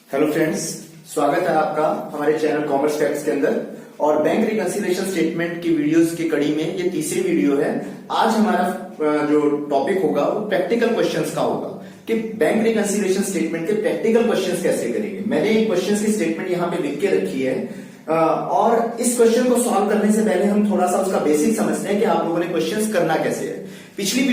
Hello friends, स्वागत है आपका हमारे चैनल कॉमर्स फैक्ट्स के अंदर। और बैंक रिकंसिलिएशन स्टेटमेंट की वीडियोस की कड़ी में ये तीसरी वीडियो है। आज हमारा जो टॉपिक होगा वो प्रैक्टिकल क्वेश्चंस का होगा कि बैंक रिकंसिलिएशन स्टेटमेंट के प्रैक्टिकल क्वेश्चंस कैसे करेंगे। मैंने एक क्वेश्चंस की स्टेटमेंट यहाँ पे लिख के रखी है और इस क्वेश्चन को सॉल्व करने से पहले हम थोड़ा सा उसका बेसिक समझते हैं कि आप लोगों ने क्वेश्चंस करना कैसे है। पिछली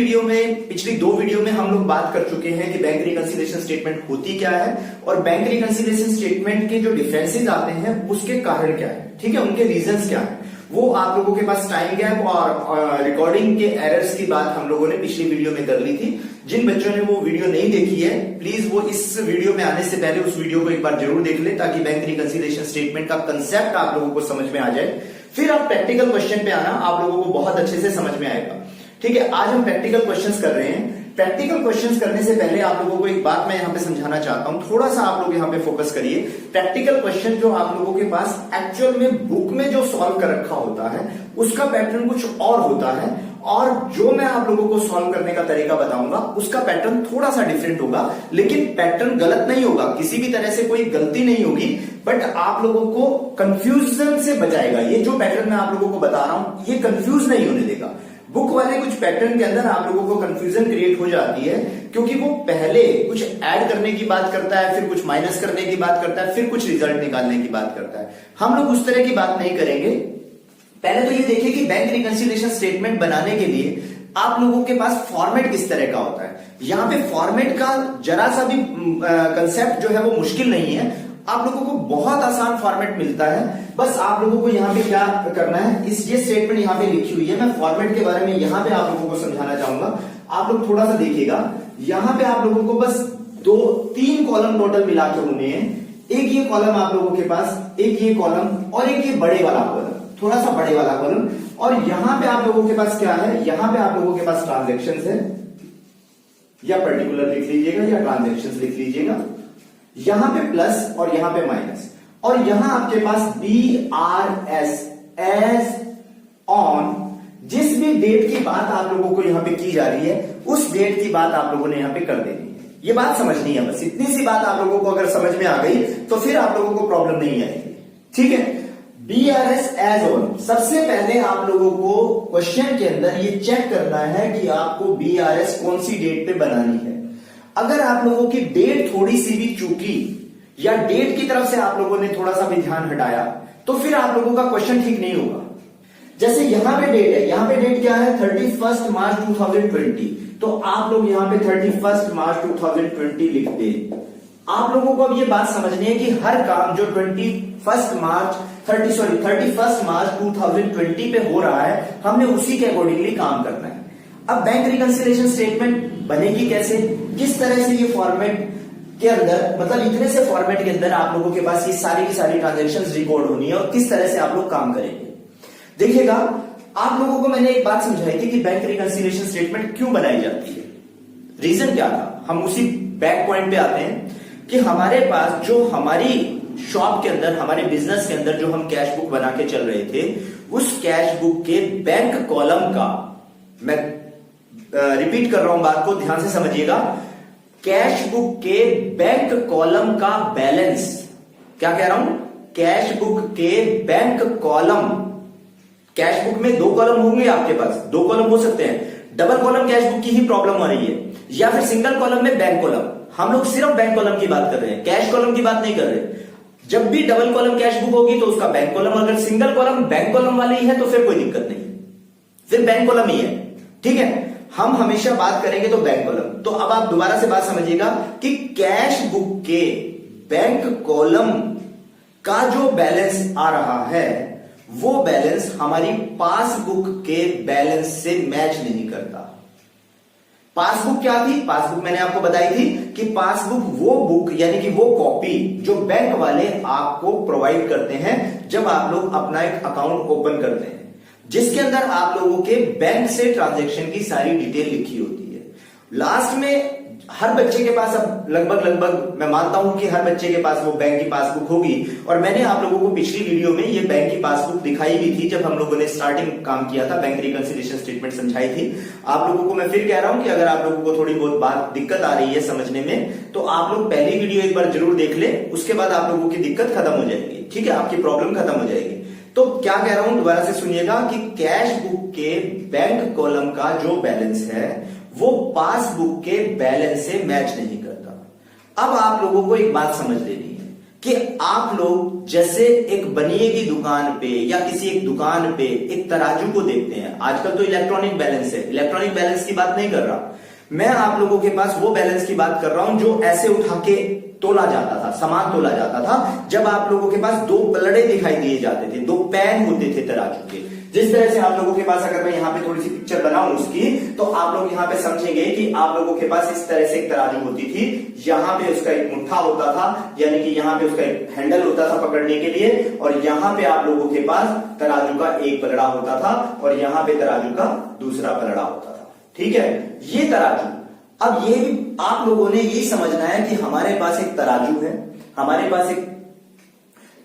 दो वीडियो में हम लोग बात कर चुके हैं कि बैंक रिकंसिलिएशन स्टेटमेंट होती क्या है और बैंक रिकंसिलिएशन स्टेटमेंट के जो डिफरेंसेस आते हैं उसके कारण क्या है, ठीक है, उनके रीजंस क्या है। वो आप लोगों के पास टाइम गैप और रिकॉर्डिंग के एरर्स की बात हम लोगों ने पिछली वीडियो में कर ली थी। जिन बच्चों ने वो वीडियो नहीं देखी है, प्लीज वो इस वीडियो में आने से पहले उस वीडियो को एक बार जरूर देख ले, ताकि बैंक रिकंसिलिएशन स्टेटमेंट का कंसेप्ट आप लोगों को समझ में आ जाए। फिर आप प्रैक्टिकल क्वेश्चन पे आना, आप लोगों को बहुत अच्छे से समझ में आएगा। ठीक है, आज हम प्रैक्टिकल क्वेश्चंस कर रहे हैं। प्रैक्टिकल क्वेश्चंस करने से पहले आप लोगों को एक बात मैं यहाँ पे समझाना चाहता हूं, थोड़ा सा आप लोग यहाँ पे फोकस करिए। प्रैक्टिकल क्वेश्चन जो आप लोगों के पास एक्चुअल में बुक में जो सॉल्व कर रखा होता है उसका पैटर्न कुछ और होता है, और जो मैं आप लोगों को सॉल्व करने का तरीका बताऊंगा उसका पैटर्न थोड़ा सा डिफरेंट होगा। लेकिन पैटर्न गलत नहीं होगा, किसी भी तरह से कोई गलती नहीं होगी, बट आप लोगों को कंफ्यूजन से बचाएगा। ये जो पैटर्न मैं आप लोगों को बता रहा हूं ये कंफ्यूज नहीं होने देगा। बुक वाले कुछ पैटर्न के अंदर आप लोगों को कंफ्यूजन क्रिएट हो जाती है, क्योंकि वो पहले कुछ ऐड करने की बात करता है, फिर कुछ माइनस करने की बात करता है, फिर कुछ रिजल्ट निकालने की बात करता है। हम लोग उस तरह की बात नहीं करेंगे। पहले तो ये देखिए कि बैंक रिकंसिलिएशन स्टेटमेंट बनाने के लिए आप लोगों के पास फॉर्मेट किस तरह का होता है। यहां पे फॉर्मेट का जरा सा भी कंसेप्ट जो है वो मुश्किल नहीं है, आप लोगों को बहुत आसान फॉर्मेट मिलता है। बस आप लोगों को यहाँ पे क्या करना है, ये स्टेटमेंट यहाँ पे लिखी हुई है, मैं फॉर्मेट के बारे में यहाँ पे आप लोगों को समझाना चाहूंगा। आप लोग थोड़ा सा देखिएगा, यहाँ पे आप लोगों को बस तीन कॉलम टोटल मिला के होने हैं। एक ये कॉलम आप लोगों के पास, एक ये कॉलम और एक ये बड़े वाला कॉलम, थोड़ा सा बड़े वाला कॉलम। और यहां पे आप लोगों के पास क्या है, यहां पे आप लोगों के पास ट्रांजेक्शन्स है, या पर्टिकुलर लिख लीजिएगा या ट्रांजेक्शन्स लिख लीजिएगा। यहां पे प्लस और यहां पे माइनस, और यहां आपके पास BRS एज ऑन। जिस भी डेट की बात आप लोगों को यहां पे की जा रही है उस डेट की बात आप लोगों ने यहां पे कर देनी है। ये बात समझनी है, बस इतनी सी बात आप लोगों को अगर समझ में आ गई तो फिर आप लोगों को प्रॉब्लम नहीं आएगी। ठीक है, BRS एज ऑन। सबसे पहले आप लोगों को क्वेश्चन के अंदर ये चेक करना है कि आपको BRS कौन सी डेट पे बनानी है। अगर आप लोगों की डेट थोड़ी सी भी चूकी या डेट की तरफ से आप लोगों ने थोड़ा सा भी ध्यान हटाया तो फिर आप लोगों का क्वेश्चन ठीक नहीं होगा। जैसे यहां पे डेट है, यहां पे डेट क्या है, 31 मार्च 2020, तो आप लोग यहां पे 31 मार्च 2020 लिख दे। आप लोगों को अब ये बात समझनी है कि हर काम जो 31 मार्च 2020 पे हो रहा है, हमने उसी के अकॉर्डिंगली काम करना है। अब बैंक रिकंसिलिएशन स्टेटमेंट बनेगी कैसे, किस तरह से ये फॉर्मेट के अंदर, मतलब इतने से फॉर्मेट के अंदर आप लोगों के पास ये सारी की सारी ट्रांजैक्शंस रिकॉर्ड होनी है और किस तरह से आप लोग काम करेंगे। देखिएगा, आप लोगों को मैंने एक बात समझाई थी कि बैंक रिकंसिलिएशन स्टेटमेंट क्यों बनाई जाती है, रीजन क्या था। हम उसी बैक पॉइंट पे आते हैं कि हमारे पास जो हमारी शॉप के अंदर, हमारे बिजनेस के अंदर जो हम कैश बुक बना के चल रहे थे, उस कैश बुक के बैंक कॉलम का, मैं रिपीट कर रहा हूं बात को, ध्यान से समझिएगा, कैश बुक के बैंक कॉलम का बैलेंस, क्या कह रहा हूं, कैश बुक के बैंक कॉलम। कैश बुक में दो कॉलम होंगे आपके पास, दो कॉलम हो सकते हैं, डबल कॉलम कैश बुक की ही प्रॉब्लम हो रही है, या फिर सिंगल कॉलम में बैंक कॉलम। हम लोग सिर्फ बैंक कॉलम की बात कर रहे हैं, कैश कॉलम की बात नहीं कर रहे। जब भी डबल कॉलम कैश बुक होगी तो उसका बैंक कॉलम, अगर सिंगल कॉलम बैंक कॉलम वाली है तो फिर कोई दिक्कत नहीं, फिर बैंक कॉलम ही है। ठीक है, हम हमेशा बात करेंगे तो बैंक कॉलम। तो अब आप दोबारा से बात समझिएगा कि कैश बुक के बैंक कॉलम का जो बैलेंस आ रहा है वो बैलेंस हमारी पासबुक के बैलेंस से मैच नहीं करता। पासबुक क्या थी, पासबुक मैंने आपको बताई थी कि पासबुक वो बुक यानी कि वो कॉपी जो बैंक वाले आपको प्रोवाइड करते हैं जब आप लोग अपना एक अकाउंट ओपन करते हैं, जिसके अंदर आप लोगों के बैंक से ट्रांजैक्शन की सारी डिटेल लिखी होती है। लास्ट में हर बच्चे के पास अब लगभग मैं मानता हूं कि हर बच्चे के पास वो बैंक की पासबुक होगी। और मैंने आप लोगों को पिछली वीडियो में ये बैंक की पासबुक दिखाई भी थी, जब हम लोगों ने स्टार्टिंग काम किया था, बैंक रिकंसिलिएशन स्टेटमेंट समझाई थी। आप लोगों को मैं फिर कह रहा हूं कि अगर आप लोगों को थोड़ी बहुत बात दिक्कत आ रही है समझने में, तो आप लोग पहली वीडियो एक बार जरूर देख ले, उसके बाद आप लोगों की दिक्कत खत्म हो जाएगी। ठीक है, आपकी प्रॉब्लम खत्म हो जाएगी। तो क्या कह रहा हूं, दोबारा से सुनिएगा कि कैश बुक के बैंक कॉलम का जो बैलेंस है वो पासबुक के बैलेंस से मैच नहीं करता। अब आप लोगों को एक बात समझ लेनी है कि आप लोग जैसे एक बनिए की दुकान पे या किसी एक दुकान पे एक तराजू को देखते हैं। आजकल तो इलेक्ट्रॉनिक बैलेंस है, इलेक्ट्रॉनिक बैलेंस की बात नहीं कर रहा मैं, आप लोगों के पास वो बैलेंस की बात कर रहा हूं जो ऐसे उठा के तोला जाता था, सामान तोला जाता था, जब आप लोगों के पास दो पलड़े दिखाई दिए जाते थे, दो पैन होते थे तराजू के। जिस तरह से आप लोगों के पास, अगर मैं यहाँ पे थोड़ी सी पिक्चर बनाऊं उसकी, तो आप लोग यहाँ पे समझेंगे कि आप लोगों के पास इस तरह से एक तराजू होती थी। यहाँ पे उसका एक मुट्ठा होता था, यानी कि यहाँ पे उसका एक हैंडल होता था पकड़ने के लिए, और यहाँ पे आप लोगों के पास तराजू का एक पलड़ा होता था और यहाँ पे तराजू का दूसरा पलड़ा होता था। ठीक है, ये तराजू। अब ये भी आप लोगों ने यही समझना है कि हमारे पास एक तराजू है, हमारे पास एक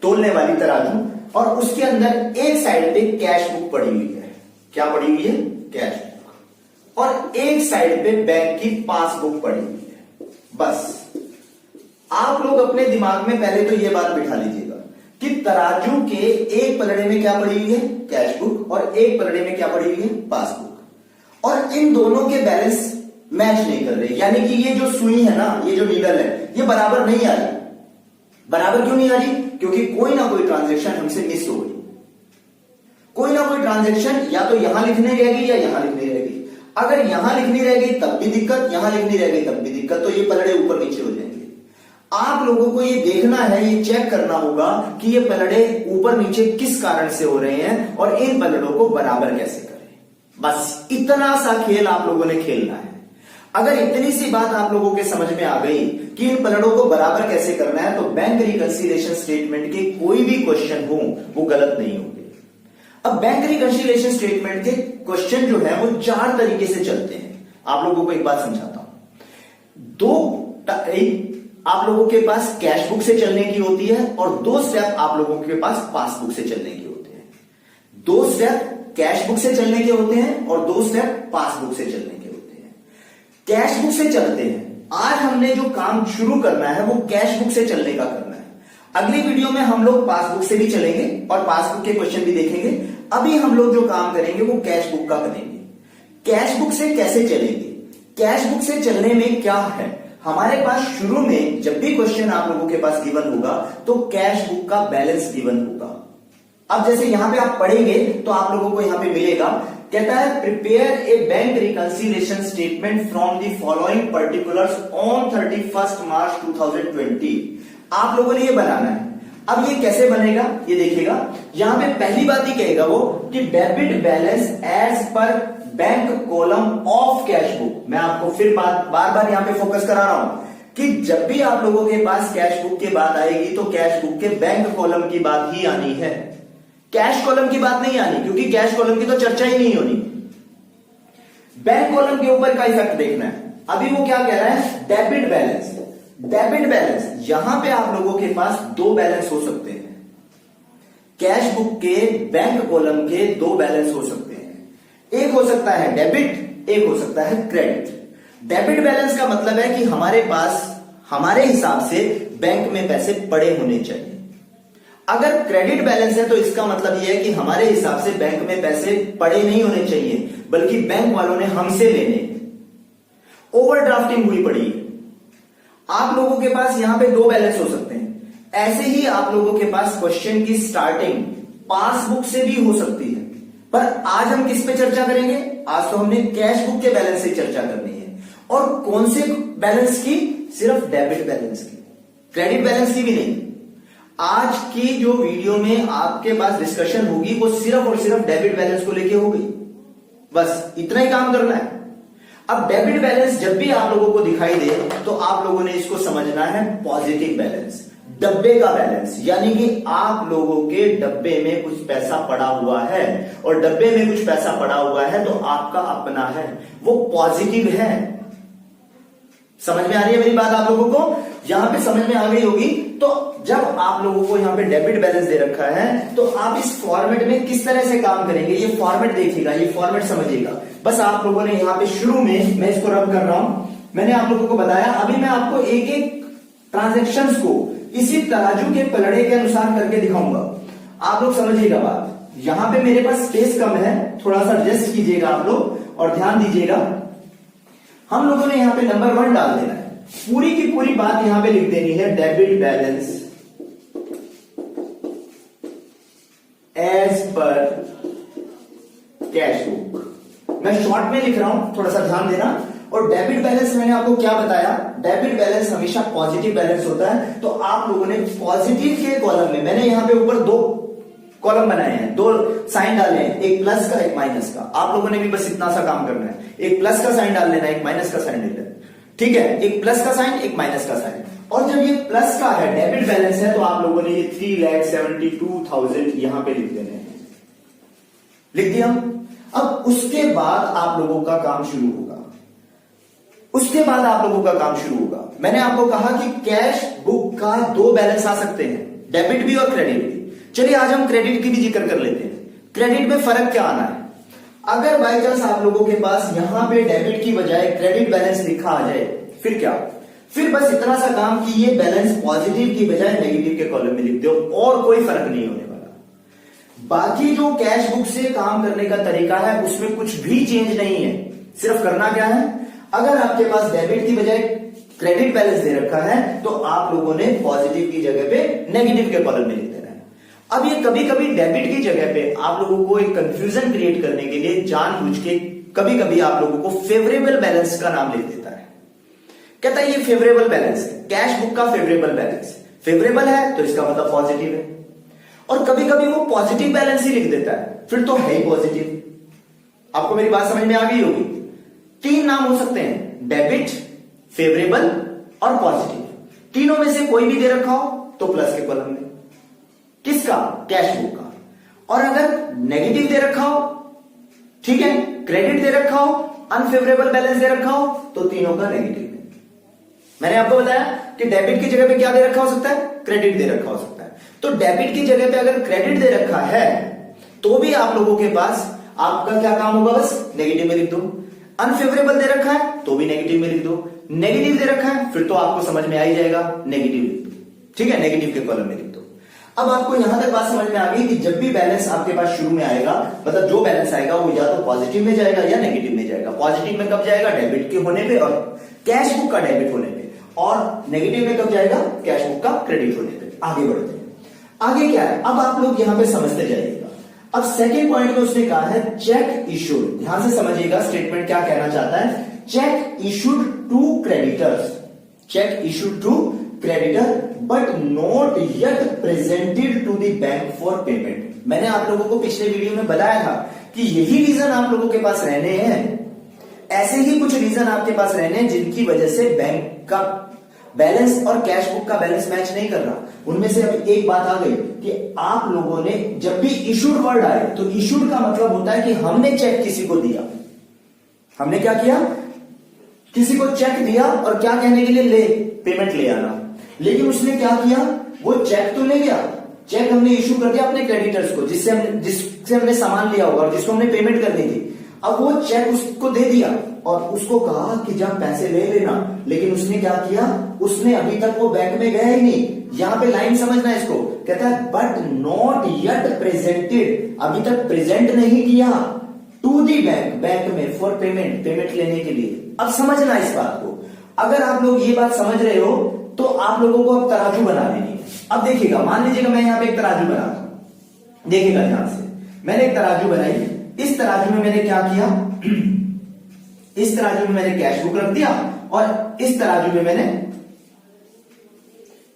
तोलने वाली तराजू, और उसके अंदर एक साइड पे कैश बुक पड़ी हुई है। क्या पड़ी हुई है? Cash book. और एक साइड पे बैंक की पासबुक पड़ी हुई है। बस आप लोग अपने दिमाग में पहले तो यह बात बिठा लीजिएगा कि तराजू के एक पलड़े में क्या पड़ी हुई है? कैश बुक, और एक पलड़े में क्या पड़ी हुई है? पासबुक। और इन दोनों के बैलेंस मैच नहीं कर रहे, यानी कि ये जो सुई है ना, ये जो नीडल है, ये बराबर नहीं आ रही। बराबर क्यों नहीं आ रही? क्योंकि कोई ना कोई ट्रांजैक्शन हमसे मिस हो गई। कोई ना कोई ट्रांजैक्शन या तो यहां लिखने रहेगी या यहां लिखनी रहेगी। अगर यहां लिखनी रह गई तब भी दिक्कत, यहां लिखनी रह गई तब भी दिक्कत, तो ये पलड़े ऊपर नीचे हो जाएंगे। आप लोगों को ये देखना है, ये चेक करना होगा कि ये पलड़े ऊपर नीचे किस कारण से हो रहे हैं और इन पलड़ों को बराबर कैसे करें। बस इतना सा खेल आप लोगों ने खेलना है। अगर इतनी सी बात आप लोगों के समझ में आ गई कि इन पलड़ों को बराबर कैसे करना है, तो बैंक रिकंसिलिएशन स्टेटमेंट के कोई भी क्वेश्चन हो वो गलत नहीं होंगे। अब बैंक रिकंसिलिएशन स्टेटमेंट के क्वेश्चन जो है वो 4 तरीके से चलते हैं। आप लोगों को एक बात समझाता हूं। आप लोगों के पास कैश बुक से चलने की होती है और 2 स्टेप आप लोगों के पास पासबुक से चलने की होते हैं। 2 स्टेप कैश बुक से चलने के होते हैं और 2 स्टेप पासबुक से चलने के होते हैं। कैश बुक से चलते हैं। आज हमने जो काम शुरू करना है वो कैश बुक से चलने का करना है। अगली वीडियो में हम लोग पासबुक से भी चलेंगे और पासबुक के क्वेश्चन भी देखेंगे। अभी हम लोग जो काम करेंगे वो कैश बुक का करेंगे। कैश बुक से कैसे चलेंगे? कैश बुक से चलने में क्या है, हमारे पास शुरू में जब भी क्वेश्चन आप लोगों के पास गिवन होगा तो कैश बुक का बैलेंस गिवन होगा। अब जैसे यहां पे आप पढ़ेंगे तो आप लोगों को यहां पे मिलेगा, कहता है prepare a bank reconciliation statement from the following particulars on 31 मार्च 2020। आप लोगों ने ये बनाना है। अब ये कैसे बनेगा ये देखिएगा। यहां पे पहली बात ही कहेगा वो कि debit balance as per bank column of cash book. मैं आपको फिर बार बार यहां पे फोकस करा रहा हूं कि जब भी आप लोगों के पास कैश बुक की बात आएगी तो कैश बुक के बैंक कॉलम की बात ही आनी है, कैश कॉलम की बात नहीं आनी, क्योंकि कैश कॉलम की तो चर्चा ही नहीं होनी। बैंक कॉलम के ऊपर का इफेक्ट देखना है। अभी वो क्या कह रहा है? Debit balance. डेबिट बैलेंस, यहां पे आप लोगों के पास 2 बैलेंस हो सकते हैं। कैश बुक के बैंक कॉलम के 2 बैलेंस हो सकते हैं। एक हो सकता है डेबिट, एक हो सकता है क्रेडिट। डेबिट बैलेंस का मतलब है कि हमारे पास हमारे हिसाब से बैंक में पैसे पड़े होने चाहिए। अगर क्रेडिट बैलेंस है तो इसका मतलब यह है कि हमारे हिसाब से बैंक में पैसे पड़े नहीं होने चाहिए, बल्कि बैंक वालों ने हमसे लेने, ओवरड्राफ्टिंग हुई पड़ी है। आप लोगों के पास यहां पे 2 बैलेंस हो सकते हैं। ऐसे ही आप लोगों के पास क्वेश्चन की स्टार्टिंग पासबुक से भी हो सकती है। पर आज हम किस पे चर्चा करेंगे? आज तो हमने कैश बुक के बैलेंस से चर्चा करनी है। और कौन से बैलेंस की? सिर्फ डेबिट बैलेंस की, क्रेडिट बैलेंस की भी नहीं। आज की जो वीडियो में आपके पास डिस्कशन होगी वो सिर्फ और सिर्फ डेबिट बैलेंस को लेके होगी। बस इतना ही काम करना है। अब डेबिट बैलेंस जब भी आप लोगों को दिखाई दे तो आप लोगों ने इसको समझना है पॉजिटिव बैलेंस, डब्बे का बैलेंस, यानी कि आप लोगों के डब्बे में कुछ पैसा पड़ा हुआ है और डब्बे में कुछ पैसा पड़ा हुआ है तो आपका अपना है, वो पॉजिटिव है। समझ में आ रही है मेरी बात आप लोगों को? यहां पे समझ में आ गई होगी। तो जब आप लोगों को यहां पे डेबिट बैलेंस दे रखा है तो आप इस फॉर्मेट में किस तरह से काम करेंगे, ये फॉर्मेट देखिएगा, ये फॉर्मेट समझिएगा। बस आप लोगों ने यहां पे शुरू में, मैं इसको रब कर रहा हूं, मैंने आप लोगों को बताया, अभी मैं आपको एक एक ट्रांजेक्शंस को इसी तराजू के पलड़े के अनुसार करके दिखाऊंगा। आप लोग समझिएगा बात। यहां पे मेरे पास स्पेस कम है, थोड़ा सा एडजस्ट कीजिएगा आप लोग और ध्यान दीजिएगा। हम लोगों ने यहां पे नंबर 1 डाल देना है, पूरी की पूरी बात यहां पे लिख देनी है, debit balance as per cash book. मैं शॉर्ट में लिख रहा हूं, थोड़ा सा ध्यान देना। और डेबिट बैलेंस मैंने आपको क्या बताया, डेबिट बैलेंस हमेशा पॉजिटिव बैलेंस होता है। तो आप लोगों ने पॉजिटिव के कॉलम में, मैंने यहां पे ऊपर 2 कॉलम बनाए हैं, 2 साइन डाले हैं, एक प्लस का एक माइनस का। आप लोगों ने भी बस इतना सा काम करना है, एक प्लस का साइन डाल लेना, एक माइनस का साइन डाल लेना, ठीक है? एक प्लस का साइन, एक माइनस का साइन। और जब ये प्लस का है, डेबिट बैलेंस है, तो आप लोगों ने ये 3,72,000 यहां पे लिख देने हैं। लिख दिया। अब उसके बाद आप लोगों का काम शुरू होगा, उसके बाद आप लोगों का काम शुरू होगा। मैंने आपको कहा कि कैश बुक का 2 बैलेंस आ सकते हैं, डेबिट भी और क्रेडिट भी। चलिए आज हम क्रेडिट की भी जिक्र कर लेते हैं। क्रेडिट में फर्क क्या आना है, अगर बाई चांस आप लोगों के पास यहां पे डेबिट की बजाय क्रेडिट बैलेंस लिखा आ जाए, फिर क्या? फिर बस इतना सा काम कि ये बैलेंस पॉजिटिव की बजाय नेगेटिव के कॉलम में लिख दो और कोई फर्क नहीं होने वाला। बाकी जो कैश बुक से काम करने का तरीका है उसमें कुछ भी चेंज नहीं है। सिर्फ करना क्या है, अगर आपके पास डेबिट की बजाय क्रेडिट बैलेंस दे रखा है तो आप लोगों ने पॉजिटिव की जगह पे नेगेटिव के कॉलम में लिख देना है। अब ये कभी कभी डेबिट की जगह पे आप लोगों को एक कंफ्यूजन क्रिएट करने के लिए जानबूझ के कभी कभी आप लोगों को फेवरेबल बैलेंस का नाम लिख देता है। कहता है ये फेवरेबल बैलेंस है, कैश बुक का फेवरेबल बैलेंस। फेवरेबल है तो इसका मतलब पॉजिटिव है। और कभी कभी वो पॉजिटिव बैलेंस ही लिख देता है, फिर तो है ही पॉजिटिव। आपको मेरी बात समझ में आ गई होगी। 3 नाम हो सकते हैं, डेबिट, फेवरेबल और पॉजिटिव। तीनों में से कोई भी दे रखा हो तो प्लस के कॉलम में, किसका? कैश बुक का। और अगर नेगेटिव दे रखा हो, ठीक है, क्रेडिट दे रखा हो, अनफेवरेबल बैलेंस दे रखा हो, तो तीनों का नेगेटिव है। मैंने आपको बताया कि डेबिट की जगह पे क्या दे रखा हो सकता है, क्रेडिट दे रखा हो सकता है। तो डेबिट की जगह पे अगर क्रेडिट दे रखा है तो भी आप लोगों के पास आपका क्या काम होगा, बस नेगेटिव में लिख दो। अनफेवरेबल दे रखा है तो भी नेगेटिव में लिख दो। नेगेटिव दे रखा है फिर तो आपको समझ में आ ही जाएगा, नेगेटिव लिख दो, ठीक है, नेगेटिव के कॉलम में लिख दो। अब आपको यहां तक बात समझ में आ गई कि जब भी बैलेंस आपके पास शुरू में आएगा, मतलब जो बैलेंस आएगा वो या तो पॉजिटिव में जाएगा या नेगेटिव में जाएगा। पॉजिटिव में कब जाएगा, डेबिट के होने पे और कैश बुक का डेबिट होने पे, और नेगेटिव में कब जाएगा, कैश बुक का क्रेडिट होने पे। आगे बढ़ते हैं। आगे क्या है, अब आप लोग यहां पे समझते जाइएगा। अब सेकेंड पॉइंट में उसने कहा है चेक इशूड। ध्यान से समझिएगा स्टेटमेंट क्या कहना चाहता है। Cheque issued to creditors, cheque issued to creditor but not yet presented to the bank for payment. मैंने आप लोगों को पिछले वीडियो में बताया था कि यही रीजन आप लोगों के पास रहने हैं, ऐसे ही कुछ रीजन आपके पास रहने हैं जिनकी वजह से बैंक का बैलेंस और कैश बुक का बैलेंस मैच नहीं कर रहा। उनमें से अब एक बात आ गई कि आप लोगों ने जब भी इशूड वर्ड आए तो इशूड का मतलब होता है कि हमने चेक किसी को दिया, हमने क्या किया, किसी को चेक दिया और क्या कहने के लिए, ले पेमेंट ले आना। लेकिन उसने क्या किया, वो चेक तो ले गया, चेक हमने इशू कर दिया अपने क्रेडिटर्स को जिससे हमने सामान लिया होगा और जिसको हमने पेमेंट करनी थी। अब वो चेक उसको दे दिया और उसको कहा कि जब पैसे ले लेना, लेकिन उसने क्या किया, उसने अभी तक वो बैंक में गया ही नहीं। यहां पे लाइन समझना है इसको, कहता है बट नॉट येट प्रेजेंटेड, अभी तक प्रेजेंट नहीं किया टू दी बैंक, बैंक में फॉर पेमेंट, पेमेंट लेने के लिए। अब समझना इस बात को, अगर आप लोग ये बात समझ रहे हो तो आप लोगों को अब तराजू बना देनी है। अब देखिएगा, मान लीजिएगा मैं यहां पे एक तराजू बनाता हूं, देखिएगा ध्यान से, मैंने एक तराजू बनाई। इस तराजू में मैंने क्या किया, इस तराजू में मैंने कैश बुक रख दिया और इस तराजू में मैंने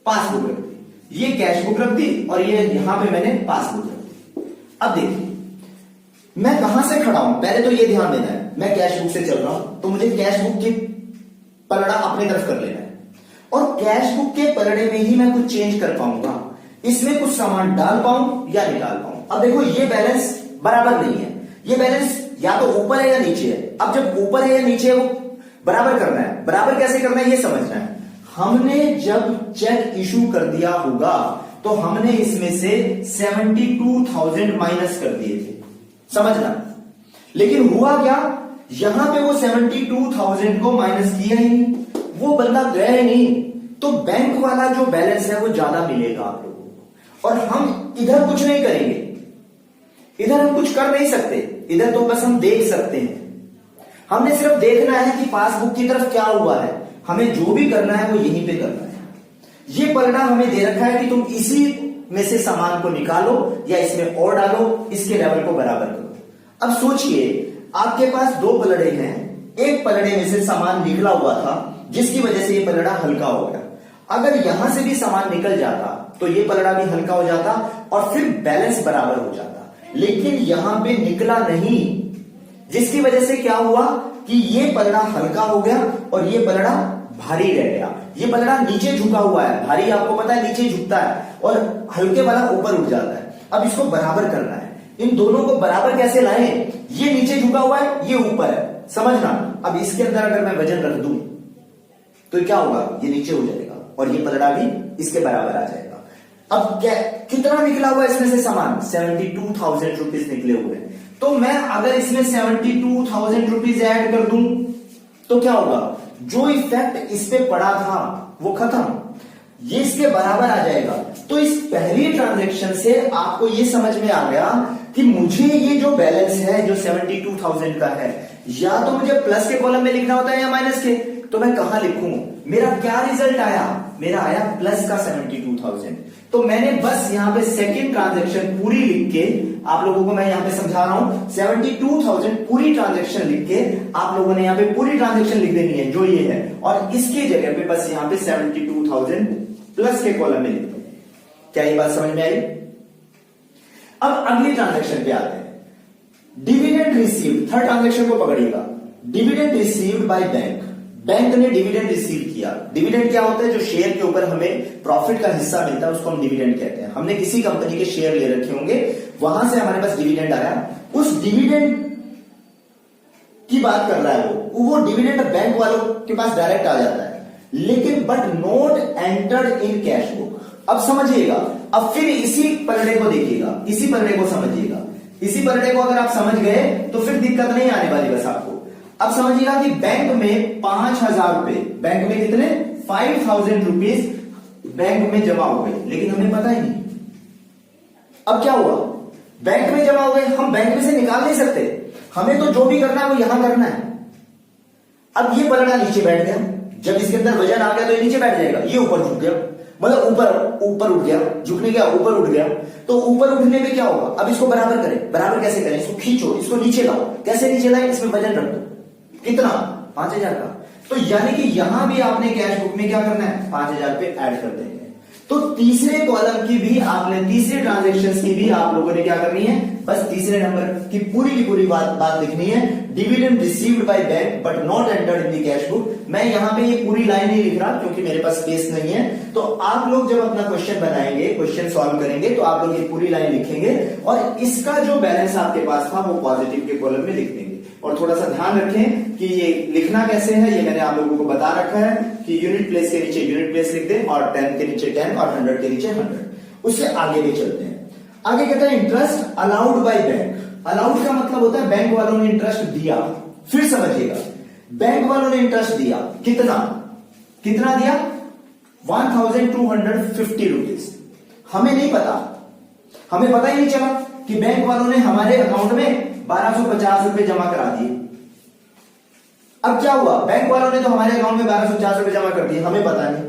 पासबुक रख दी। ये कैश बुक रख दी और ये यहां पे मैंने पासबुक रख दी। अब देखिए मैं कहां से खड़ा हूं, पहले तो ये ध्यान देना है, मैं कैश बुक से चल रहा हूं तो मुझे कैश बुक की पलड़ा अपनी तरफ कर लेना है और कैश बुक के पलड़े में ही मैं कुछ चेंज कर पाऊंगा, इसमें कुछ सामान डाल पाऊं या निकाल पाऊं। अब देखो ये बैलेंस बराबर नहीं है, ये बैलेंस या तो ऊपर है या नीचे है। अब जब ऊपर है या नीचे है वो बराबर करना है बराबर कैसे करना है ये समझना है। हमने जब चेक इशू कर दिया होगा तो हमने इसमें से 72,000 माइनस कर दिए थे, समझना। लेकिन हुआ क्या, यहां पे वो 72,000 को माइनस किया ही नहीं, वो बंदा गया ही नहीं, तो बैंक वाला जो बैलेंस है वो ज्यादा मिलेगा आप लोगों को। और हम इधर कुछ नहीं करेंगे, इधर हम कुछ कर नहीं सकते, इधर तो बस हम देख सकते हैं। हमने सिर्फ देखना है कि पासबुक की तरफ क्या हुआ है, हमें जो भी करना है वो यहीं पे करना है। ये परिणाम हमें दे रखा है कि तुम इसी में से सामान को निकालो या इसमें और डालो, इसके लेवल को बराबर करो। अब सोचिए आपके पास दो पलड़े हैं, एक पलड़े में से सामान निकला हुआ था जिसकी वजह से ये पलड़ा हल्का हो गया। अगर यहां से भी सामान निकल जाता तो ये पलड़ा भी हल्का हो जाता और फिर बैलेंस बराबर हो जाता, लेकिन यहां पे निकला नहीं, जिसकी वजह से क्या हुआ कि ये पलड़ा हल्का हो गया और ये पलड़ा भारी रह गया। ये पलड़ा नीचे झुका हुआ है, भारी आपको पता है नीचे झुकता है और हल्के वाला ऊपर उठ जाता है। अब इसको बराबर करना है, इन दोनों को बराबर कैसे लाएं? ये नीचे झुका हुआ है, ये ऊपर है, समझना। अब इसके अंदर अगर मैं वजन रख दूं तो क्या होगा, ये नीचे हो जाएगा और ये पलड़ा भी इसके बराबर आ जाएगा। अब क्या कितना निकला हुआ इसमें से सामान, 72,000 रुपीज निकले हुए हैं। तो मैं अगर इसमें 72,000 रुपीज ऐड कर दूं तो क्या होगा, जो इफेक्ट इस पे पड़ा था वो खत्म, ये इसके बराबर आ जाएगा। तो इस पहली ट्रांजैक्शन से आपको ये समझ में आ गया कि मुझे ये जो बैलेंस है जो 72,000 का है, या तो मुझे प्लस के कॉलम में लिखना होता है या माइनस के, तो मैं कहां लिखूं? मेरा क्या रिजल्ट आया, मेरा आया प्लस का 72,000। तो मैंने बस यहां पे सेकंड ट्रांजैक्शन पूरी लिख के आप लोगों को मैं यहां पे समझा रहा हूं, 72,000 पूरी ट्रांजैक्शन लिख के आप लोगों ने यहां पे पूरी ट्रांजैक्शन लिख देनी है जो ये है, और इसकी जगह पे बस यहां पे 72,000 प्लस के कॉलम में लिख दो। क्या ये बात समझ में आई? अब अगली ट्रांजैक्शन पे आते हैं, डिविडेंड रिसीव्ड। थर्ड ट्रांजैक्शन को पकड़िएगा, dividend received by bank. Bank ने डिविडेंड रिसीव किया। डिविडेंड क्या होता है, जो शेयर के ऊपर हमें प्रॉफिट का हिस्सा मिलता है उसको हम डिविडेंड कहते हैं। हमने किसी कंपनी के शेयर ले रखे होंगे, वहां से हमारे पास डिविडेंड आया, उस डिविडेंड की बात कर रहा है वो डिविडेंड बैंक वालों के पास डायरेक्ट आ जाता है, लेकिन but not entered in cash book. अब समझिएगा, अब फिर इसी पलड़े को देखिएगा, इसी पलड़े को समझिएगा। इसी पलड़े को अगर आप समझ गए तो फिर दिक्कत नहीं आने वाली बस आपको। अब समझिएगा कि बैंक में 5,000 रुपए, बैंक में कितने 5,000 रुपीज बैंक में जमा हो गए, लेकिन हमें पता ही नहीं। अब क्या हुआ, बैंक में जमा हो गए, हम बैंक में से निकाल नहीं सकते, हमें तो जो भी करना है वो यहां करना है। अब ये पलड़ा नीचे बैठ गया, जब इसके अंदर वजन आ गया तो ये नीचे बैठ जाएगा, ये ऊपर झुक गया, मतलब ऊपर उठ गया, झुकने गया ऊपर उठ गया। तो ऊपर उठने में क्या होगा, अब इसको बराबर करें, बराबर कैसे करें, इसको खींचो, इसको नीचे लाओ। कैसे नीचे लाए, इसमें वजन रख दो, कितना 5,000 का। तो यानी कि यहां भी आपने कैश बुक में क्या करना है, 5,000 पे ऐड कर देंगे। तो तीसरे कॉलम की भी आपने, तीसरे ट्रांजैक्शंस की भी आप लोगों ने क्या करनी है, बस तीसरे नंबर की पूरी बात लिखनी है, dividend received by bank but not entered in the cash book. मैं यहां पे ये पूरी लाइन नहीं लिख रहा क्योंकि मेरे पास स्पेस नहीं है। तो आप लोग जब अपना क्वेश्चन बनाएंगे, क्वेश्चन सॉल्व करेंगे, तो आप लोग ये पूरी लाइन लिखेंगे और इसका जो बैलेंस आपके पास था वो पॉजिटिव के कॉलम में लिख देंगे। और थोड़ा सा ध्यान रखें कि ये लिखना कैसे है, ये मैंने आप लोगों को बता रखा है कि यूनिट प्लेस के नीचे यूनिट प्लेस लिख दें और 10 के नीचे 10 और 100 के नीचे 100। उससे आगे भी चलते हैं। आगे कहता है interest allowed by bank. Allowed का मतलब होता है बैंक वालों ने इंटरेस्ट दिया। फिर समझिएगा, बैंक वालों ने इंटरेस्ट दिया, कितना दिया, 1,250 रुपीज। हमें नहीं पता, हमें पता ही नहीं चला कि बैंक वालों ने हमारे अकाउंट में 1,250 रुपए जमा करा दिए। अब क्या हुआ, बैंक वालों ने तो हमारे अकाउंट में 1,250 रुपए जमा कर दिए, हमें पता नहीं।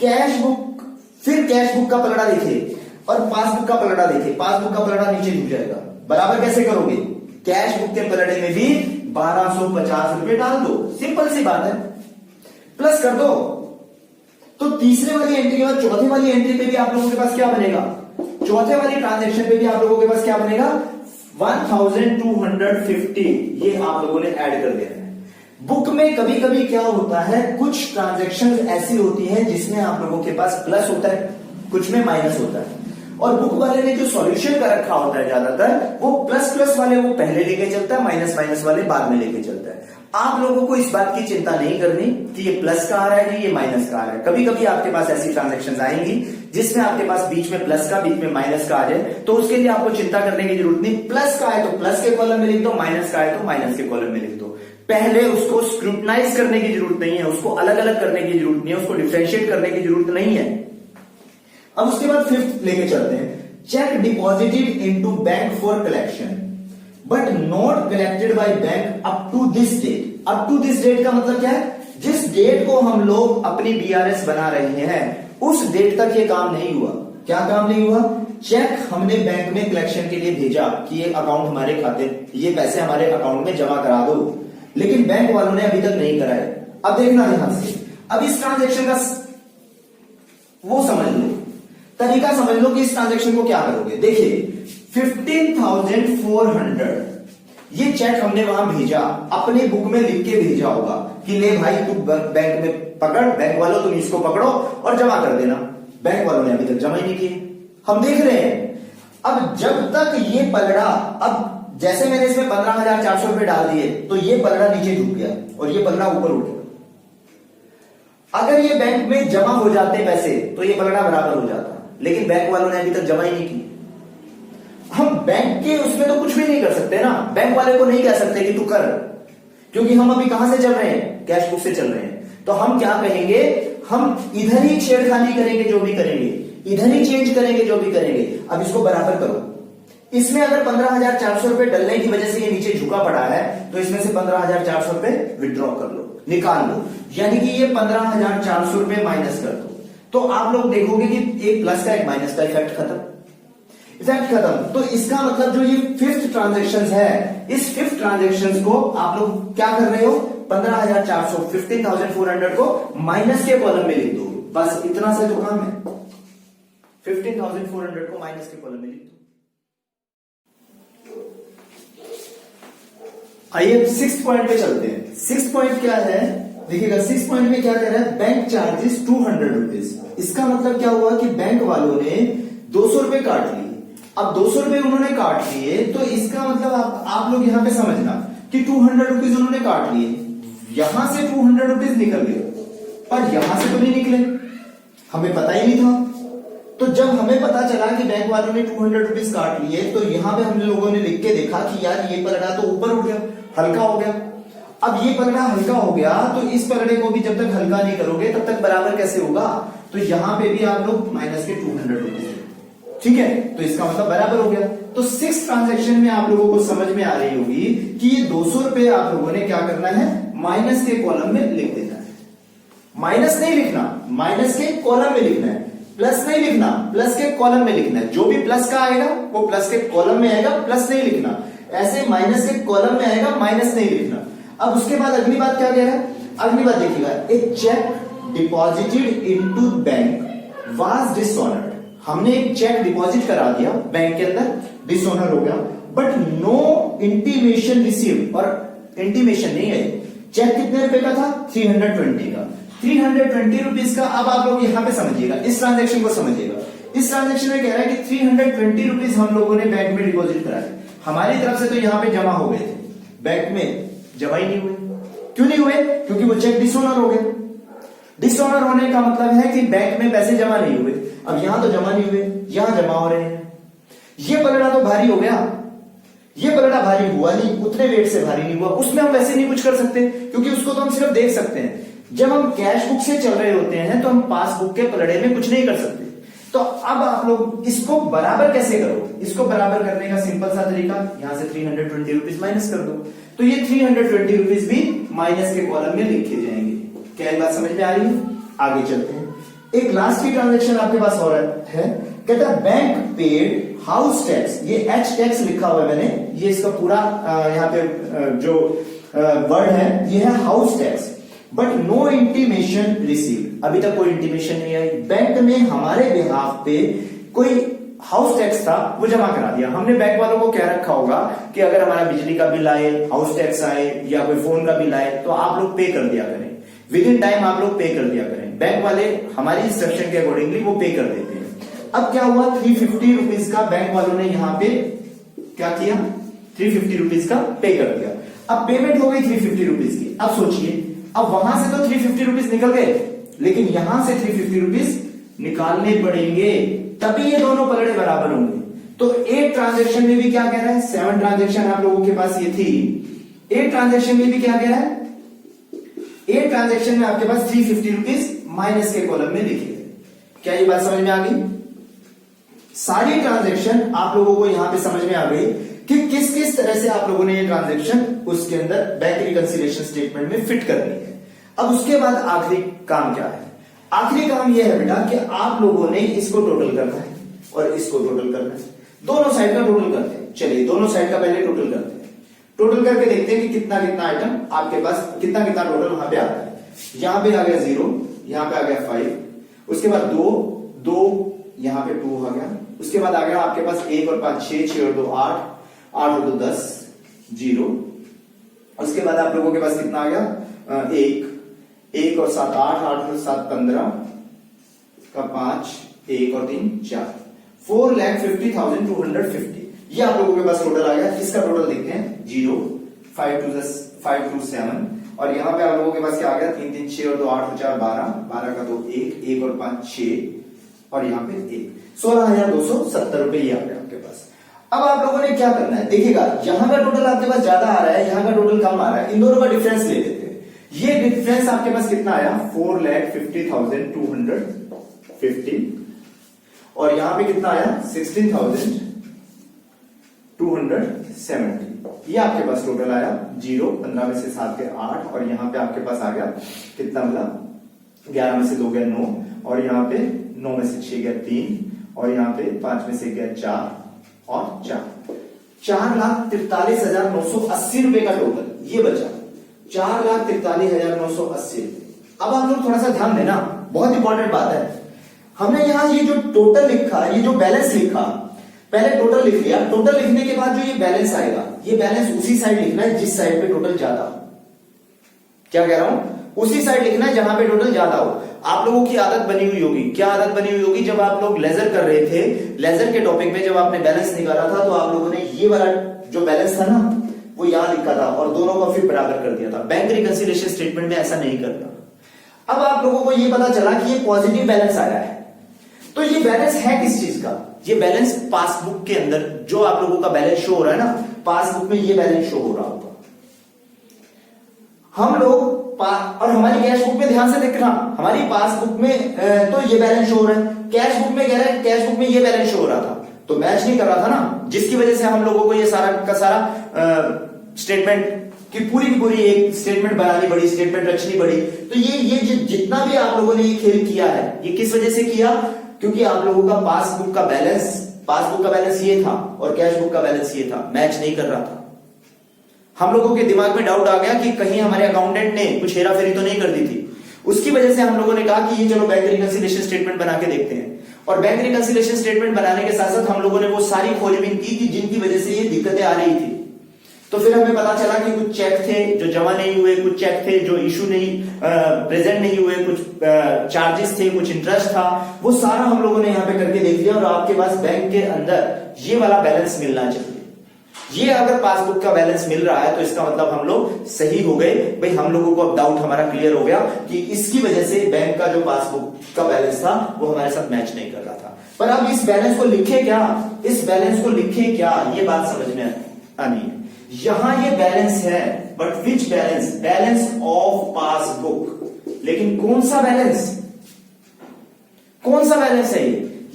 कैश बुक, फिर कैश बुक का पलड़ा देखिए और पासबुक का पलड़ा देखिए, पासबुक का पलड़ा नीचे झुक जाएगा। बराबर कैसे करोगे, कैश बुक के पलड़े में भी 1,250 रुपए डाल दो, सिंपल सी बात है, प्लस कर दो। तो तीसरे वाली एंट्री और चौथे वाली एंट्री पे भी आप लोगों के पास क्या बनेगा, चौथे वाली ट्रांजैक्शन पे भी आप लोगों के पास क्या बनेगा, 1,250। ये आप लोगों ने ऐड कर देना है। बुक में कभी कभी क्या होता है, कुछ ट्रांजैक्शंस ऐसी होती हैं जिसमें आप लोगों के पास प्लस होता है, कुछ में माइनस होता है, और बुक वाले ने जो सॉल्यूशन का रखा होता है ज्यादातर वो प्लस वाले वो पहले लेके चलता है, माइनस वाले बाद में लेके चलता है। आप लोगों को इस बात की चिंता नहीं करनी कि ये प्लस का आ रहा है कि ये माइनस का आ रहा है। कभी कभी आपके पास ऐसी ट्रांजैक्शंस आएंगी जिसमें आपके पास बीच में प्लस का, बीच में माइनस का आ जाए, तो उसके लिए आपको चिंता करने की जरूरत नहीं। प्लस का है तो प्लस के कॉलम में लिख दो, माइनस का है तो माइनस के कॉलम में लिख दो। पहले उसको स्क्रूटनाइज करने की जरूरत नहीं है, उसको अलग अलग करने की जरूरत नहीं है, उसको डिफरेंशिएट करने की जरूरत नहीं है। अब उसके बाद फिफ्थ लेके चलते हैं। Cheque deposited into bank for collection but not collected by bank up to this date. Up to this date का मतलब क्या है? जिस डेट को हम लोग अपनी बीआरएस बना रहे हैं उस डेट तक ये काम नहीं हुआ। क्या काम नहीं हुआ? चेक हमने बैंक में कलेक्शन के लिए भेजा कि ये अकाउंट हमारे खाते, ये पैसे हमारे अकाउंट में जमा करा दो, लेकिन बैंक वालों ने अभी तक नहीं कराए। अब देखना ध्यान से, अब इस ट्रांजेक्शन का वो समझ लो, तरीका समझ लो कि इस ट्रांजेक्शन को क्या करोगे। देखिए 15,400 ये चेक हमने वहां भेजा, अपने बुक में लिख के भेजा होगा कि ले भाई तू बैंक में पकड़, बैंक वालों तुम इसको पकड़ो और जमा कर देना। बैंक वालों ने अभी तक जमा ही नहीं किए, हम देख रहे हैं। अब जब तक ये पलड़ा, अब जैसे मैंने इसमें 15,400 रुपए डाल दिए तो ये पलड़ा नीचे झुक गया और ये पलड़ा ऊपर उठ गया। अगर ये बैंक में जमा हो जाते पैसे तो ये पलड़ा बराबर हो जाता, लेकिन बैंक वालों ने अभी तक जमा ही नहीं की। हम बैंक के उसमें तो कुछ भी नहीं कर सकते ना, बैंक वाले को नहीं कह सकते कि तू कर, क्योंकि हम अभी कहां से चल रहे हैं? कैश बुक से चल रहे हैं। तो हम क्या कहेंगे? हम इधर ही छेड़खानी करेंगे, जो भी करेंगे इधर ही चेंज करेंगे, जो भी करेंगे। अब इसको बराबर करो। इसमें अगर 15,400 रुपए डलने की वजह से ये नीचे झुका पड़ा है तो इसमें से 15,400 रुपए विड्रॉ कर लो, निकाल लो, यानी कि ये 15,400 रुपए माइनस कर दो। तो आप लोग देखोगे कि एक प्लस का एक माइनस का इफेक्ट खत्म। तो इसका मतलब जो ये फिफ्थ ट्रांजेक्शन है, इस फिफ्थ ट्रांजेक्शन को आप लोग क्या कर रहे हो? 15,400 15,400 को माइनस के कॉलम में लिख दो। बस इतना सा तो काम है, 15,400 को माइनस के कॉलम में लिख दो। आइए 6th पॉइंट पे चलते हैं। 6th पॉइंट क्या है? देखिएगा 6th पॉइंट में क्या कह रहा है? Bank charges 200 rupees. इसका मतलब क्या हुआ कि बैंक वालों ने 200 रुपए काट लिए। अब 200 रुपए उन्होंने काट लिए तो इसका मतलब आप लोग यहां पे समझना कि 200 रुपीज उन्होंने काट लिए, यहां से 200 रुपीज निकल गए, पर यहां से तो नहीं निकले, हमें पता ही नहीं था। तो जब हमें पता चला कि बैंक वालों ने 200 रुपीज काट लिए तो यहां पे हम लोगों ने लिख के देखा कि यार ये पलड़ा तो ऊपर उठ गया, हल्का हो गया। अब ये पलड़ा हल्का हो गया तो इस पलड़े को भी जब तक हल्का नहीं करोगे तब तक बराबर कैसे होगा? तो यहां पे भी आप लोग माइनस के 200 रुपीज, ठीक है, तो इसका मतलब बराबर हो गया। तो 6th ट्रांजेक्शन में आप लोगों को समझ में आ रही होगी कि ये 200 रुपए आप लोगों ने क्या करना है? माइनस के कॉलम में लिख देना है। माइनस नहीं लिखना, माइनस के कॉलम में लिखना है। प्लस नहीं लिखना, प्लस के कॉलम में लिखना है। जो भी प्लस का आएगा वो प्लस के कॉलम में आएगा, प्लस नहीं लिखना। ऐसे माइनस के कॉलम में आएगा, माइनस नहीं लिखना। अब उसके बाद अगली बात क्या कह रहा है? अगली बात देखिएगा, a cheque deposited into bank was dishonoured. हमने एक चेक डिपॉजिट करा दिया बैंक के अंदर, डिसऑनर हो गया, बट नो इंटीमेशन रिसीव्ड, और इंटीमेशन नहीं है। चेक कितने रुपए का था? 320 का। 320 रुपीज का। अब आप लोग यहां पे समझिएगा, इस ट्रांजेक्शन को समझिएगा। इस ट्रांजेक्शन में कह रहा है कि 320 रुपीज हम लोगों ने बैंक में डिपॉजिट कराए, हमारी तरफ से तो यहां पे जमा हो गए थे, बैंक में जमा ही नहीं हुए। क्यों नहीं हुए? क्योंकि वो चेक डिसऑनर हो गए। डिसऑनर होने का मतलब है कि बैंक में पैसे जमा नहीं हुए। अब यहां तो जमा नहीं हुए, यहां जमा हो रहे हैं। ये पलड़ा तो भारी हो गया, ये पलड़ा भारी हुआ नहीं, उतने वेट से भारी नहीं हुआ। उसमें हम वैसे नहीं कुछ कर सकते क्योंकि उसको तो हम सिर्फ देख सकते हैं। जब हम कैश बुक से चल रहे होते हैं तो हम पासबुक के पलड़े में कुछ नहीं कर सकते। तो अब आप लोग इसको बराबर कैसे करो? इसको बराबर करने का सिंपल सा तरीका, यहां से 320 रुपीज माइनस कर दो, तो ये 320 रुपीज भी माइनस के कॉलम में लिखे जाएंगे। क्या बात समझ में आ रही है? आगे चलते हैं। एक लास्ट की ट्रांजेक्शन आपके पास और है, कहता है बैंक पेड हाउस टैक्स। ये एच टैक्स लिखा हुआ है मैंने, ये इसका पूरा यहाँ पे जो वर्ड है ये है house tax, but no intimation received. अभी तक कोई इंटीमेशन नहीं आई। बैंक ने हमारे बिहाफ पे कोई हाउस टैक्स था वो जमा करा दिया। हमने बैंक वालों को क्या रखा होगा कि अगर हमारा बिजली का बिल आए, हाउस टैक्स आए या कोई फोन का बिल आए तो आप लोग पे कर दिया करें, विद इन टाइम आप लोग पे कर दिया करें। बैंक वाले हमारी इंस्ट्रक्शन के अकॉर्डिंगली वो पे कर देते हैं। अब क्या हुआ? 350 रुपीज का बैंक वालों ने यहां पे क्या किया? 350 रुपीज का पे कर दिया। अब पेमेंट हो गई 350 रुपीज की। अब सोचिए, अब वहां से तो 350 रुपीज निकल गए, लेकिन यहां से 350 रुपीज निकालने पड़ेंगे, तभी ये दोनों पलड़े बराबर होंगे। तो एक ट्रांजेक्शन में भी क्या कह रहा है, 7 ट्रांजेक्शन आप लोगों के पास ये थी, एक ट्रांजेक्शन में भी क्या कह रहा है, एक ट्रांजेक्शन में आपके पास 350 रुपीज माइनस के कॉलम में लिखे। क्या ये बात समझ में आ गई? सारी ट्रांजेक्शन आप लोगों को यहां पे समझ में आ गई कि किस किस तरह से आप लोगों ने ये ट्रांजेक्शन उसके अंदर बैंक रिकंसिलिएशन स्टेटमेंट में फिट करनी है। अब उसके बाद आखिरी काम क्या है? आखिरी काम यह है बेटा कि आप लोगों ने इसको टोटल करना है और इसको टोटल करना है, दोनों साइड का टोटल करते हैं। चलिए दोनों साइड का पहले टोटल करते हैं, टोटल करके देखते हैं कि कितना कितना आइटम आपके पास, कितना कितना टोटल वहां पे आता है। यहां पे आ गया 0, यहां पे आ गया 5, उसके बाद 2, यहां पे 2 आ गया, उसके बाद आ गया आपके पास 1 और 5 6, 6 और 2 8, 8 और 2 10, 0। उसके बाद आप लोगों के पास कितना आ गया, 1 और 7 8, 8 और 7 15 का 5, 1 और 3 4, 4,50,250 ये आप लोगों के पास टोटल आ गया। इसका टोटल देखते हैं, 0 5 2 7, और यहां पे आप लोगों के पास क्या आ गया, 3 3 6 और 2 8 और 4 12, 12 का 2 1, 1 और 5 6, और यहां पे 1, 16,270 रुपए ये आ गया आपके पास। अब आप लोगों ने क्या करना है, देखिएगा यहां का टोटल आपके पास ज्यादा आ रहा है, यहां का टोटल कम आ रहा है, इन दोनों का डिफरेंस ले लेते हैं। ये डिफरेंस आपके पास कितना आया, 4,50,250, और यहां पे कितना आया, 16,270, ये आपके पास टोटल आया। 0 15 में से 7 गए 8, और यहां पे आपके पास आ गया कितना मिला, 11 में से 2 गए 9, और यहां पे 9 में से 6 गया 3, और यहां पे 5 में से गया 4 और 4, 4,43,980 रुपए का टोटल ये बचा, 4,43,980 रुपए। अब आप लोग थोड़ा सा ध्यान देना, बहुत इंपॉर्टेंट बात है। हमने यहां ये जो टोटल लिखा, ये जो बैलेंस लिखा, पहले टोटल लिख लिया, टोटल लिखने के बाद जो ये बैलेंस आएगा, ये बैलेंस उसी साइड लिखना है जिस साइड पे टोटल ज्यादा हो। क्या कह रहा हूं, उसी साइड लिखना है जहां पे टोटल ज्यादा हो। आप लोगों की आदत बनी हुई होगी, क्या आदत बनी हुई होगी, जब आप लोग लेजर कर रहे थे, लेजर के टॉपिक में जब आपने बैलेंस निकाला था, तो आप लोगों ने ये वाला जो बैलेंस था ना, वो यहां लिखा था और दोनों को फिर बराबर कर दिया था। बैंक रिकंसिलिएशन स्टेटमेंट में ऐसा नहीं करता। अब आप लोगों को ये पता चला कि ये पॉजिटिव बैलेंस आया है, तो ये बैलेंस है किस चीज का, ये बैलेंस पासबुक के अंदर जो आप लोगों का बैलेंस शो हो रहा है ना, पासबुक में ये बैलेंस शो हो रहा होगा। हम लोग और हमारी कैश बुक में ध्यान से देखना, हमारी पासबुक में तो ये बैलेंस शो हो रहा है, कैश बुक में कह रहा है कैश बुक में ये बैलेंस शो हो रहा था, तो मैच नहीं कर रहा था ना, जिसकी वजह से हम लोगों को ये सारा का सारा स्टेटमेंट की पूरी एक स्टेटमेंट बनानी पड़ी, स्टेटमेंट रचनी पड़ी। तो ये जितना भी आप लोगों ने ये खेल किया है, ये किस वजह से किया, क्योंकि आप लोगों का पासबुक का बैलेंस ये था और कैश बुक का बैलेंस ये था, मैच नहीं कर रहा था। हम लोगों के दिमाग में डाउट आ गया कि कहीं हमारे अकाउंटेंट ने कुछ हेराफेरी तो नहीं कर दी थी। उसकी वजह से हम लोगों ने कहा कि ये चलो बैंक रिकंसिलिएशन स्टेटमेंट बना के देखते हैं, और बैंक रिकंसिलिएशन स्टेटमेंट बनाने के साथ साथ हम लोगों ने वो सारी खोजबीन की कि जिनकी वजह से ये दिक्कतें आ रही थी। तो फिर हमें पता चला कि कुछ चेक थे जो जमा नहीं हुए, कुछ चेक थे जो इशू नहीं प्रेजेंट नहीं हुए, कुछ चार्जेस थे, कुछ इंटरेस्ट था, वो सारा हम लोगों ने यहाँ पे करके देख लिया, और आपके पास बैंक के अंदर ये वाला बैलेंस मिलना चाहिए। ये अगर पासबुक का बैलेंस मिल रहा है तो इसका मतलब हम लोग सही हो गए भाई, हम लोगों को अब डाउट हमारा क्लियर हो गया कि इसकी वजह से बैंक का जो पासबुक का बैलेंस था वो हमारे साथ मैच नहीं कर रहा था। पर अब इस बैलेंस को लिखे क्या, इस बैलेंस को लिखे क्या, ये बात समझ में आनी है। यहां ये बैलेंस है, but which balance, balance of passbook, लेकिन कौन सा बैलेंस, कौन सा बैलेंस है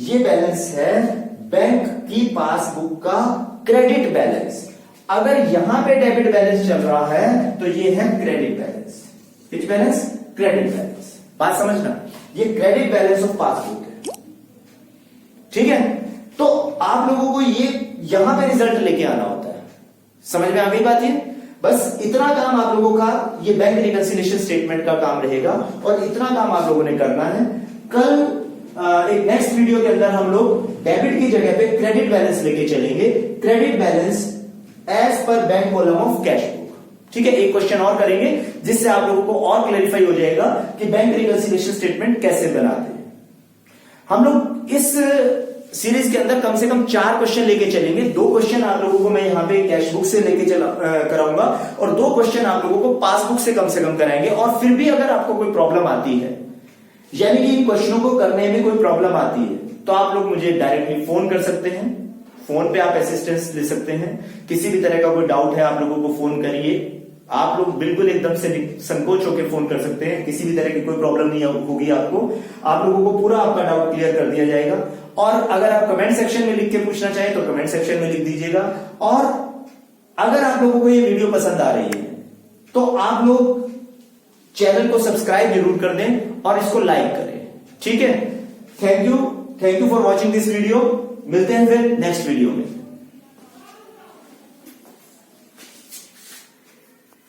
ये बैलेंस है बैंक की पासबुक का क्रेडिट बैलेंस। अगर यहां पे डेबिट बैलेंस चल रहा है तो ये है क्रेडिट बैलेंस। विच बैलेंस, क्रेडिट बैलेंस। बात समझना, ये क्रेडिट बैलेंस ऑफ पासबुक है, ठीक है। तो आप लोगों को ये यहां पे रिजल्ट लेके आना होता है, समझ में आ गई बात। ये बस इतना काम आप लोगों का ये बैंक रिकंसिलिएशन स्टेटमेंट का काम रहेगा, और इतना काम आप लोगों ने करना है। कल एक नेक्स्ट वीडियो के अंदर हम लोग डेबिट की जगह पे क्रेडिट बैलेंस लेके चलेंगे, credit balance as per bank column of cash book, ठीक है। एक क्वेश्चन और करेंगे जिससे आप लोगों को और क्लैरिफाई हो जाएगा कि बैंक रिकंसिलिएशन स्टेटमेंट कैसे बनाते हैं। हम लोग इस सीरीज के अंदर कम से कम 4 क्वेश्चन लेके चलेंगे। 2 क्वेश्चन आप लोगों को मैं यहाँ पे कैश बुक से लेके कराऊंगा और 2 क्वेश्चन आप लोगों को पासबुक से कम कराएंगे। और फिर भी अगर आपको कोई प्रॉब्लम आती है, यानी कि इन क्वेश्चनों को करने में कोई प्रॉब्लम आती है, तो आप लोग मुझे डायरेक्टली फोन कर सकते हैं। फोन पे आप असिस्टेंस ले सकते हैं। किसी भी तरह का कोई डाउट है आप लोगों को फोन करिए। आप लोग बिल्कुल एकदम से संकोच होकर फोन कर सकते हैं। किसी भी तरह की कोई प्रॉब्लम नहीं होगी आपको। आप लोगों को पूरा आपका डाउट क्लियर कर दिया जाएगा। और अगर आप कमेंट सेक्शन में लिख के पूछना चाहें तो कमेंट सेक्शन में लिख दीजिएगा। और अगर आप लोगों को ये वीडियो पसंद आ रही है तो आप लोग चैनल को सब्सक्राइब जरूर कर दें और इसको लाइक करें। ठीक है, thank you for watching this video. मिलते हैं फिर नेक्स्ट वीडियो में।